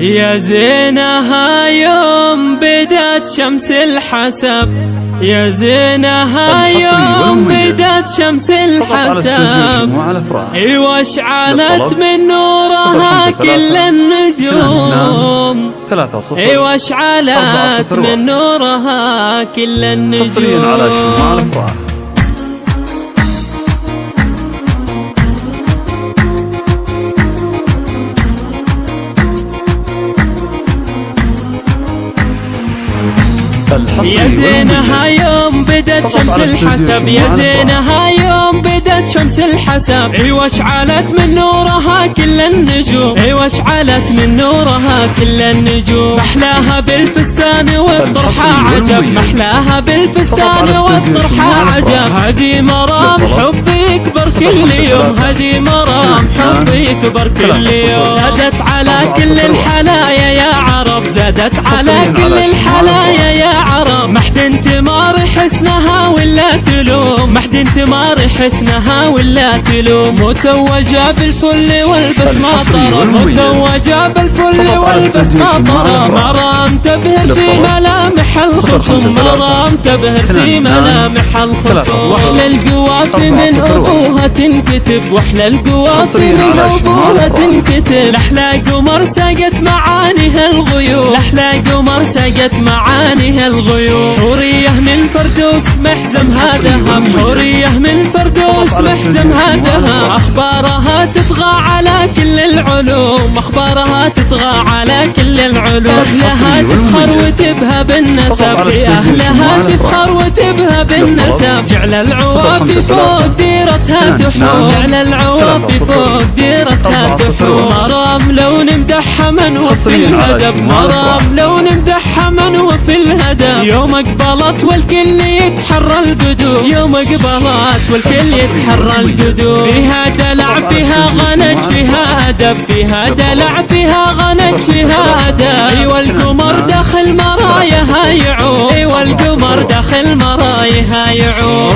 يا زينها يوم بدت شمس الحسب، يا زينها يوم بدت شمس الحسب، واشعلت من نورها كل النجوم، واشعلت من نورها كل النجوم. يا زينها يوم بدت شمس الحسب، يا زينها يوم بدت شمس الحسب، واشعلت من نورها كل النجوم، واشعلت من نورها كل النجوم. محلاها بالفستان والطرحة عجب، محلاها بالفستان والطرحة عجب، هذه مرام حبي يكبر كل يوم، هذه مرام حبي يكبر كل يوم. زادت على كل الحلايا يا عرب، زادت على كل الحلايا يا عرب، ما حد تمار حسنها ولا تلوم، ما حد تمار حسنها ولا تلوم. متوجة بالفل والبسماطرة، متوجة بالفل والبسماطرة، مرام تبهر في ملامح الخصم، مرام تبهر في ملامح الخصم. واحلى القوافي من ابوها تنكتب، واحلى القوافي من ابوها تنكتب. احلى قمر سقت معانيها الغيوم، احلى قمر سقت معانيها الغيوم. حورية من فردوس محزمها ذهب، حورية من فردوس محزمها ذهب، اخبارها تطغى على كل العلوم، اخبارها تطغى على كل العلوم. اهلها تفخر وتبهى بالنسب، اهلها تفخر وتبهى بالنسب. جعل العوافي فوق ديرتها تحوم، جعل العوافي فوق ديرتها تحوم. مرام لو نمدحها من وفي الهدب، مرام لو نمدحها من وفي الهدب. يوم اقبلت والكل يتحرى القدوم، يوم اقبلت والكل يتحرى القدوم. فيها دلع فيها غنج فيها ادب، فيها دلع فيها غنج فيها ادب. ايوه القمر داخل مراياها يعوم، ايوه القمر داخل مراياها يعوم.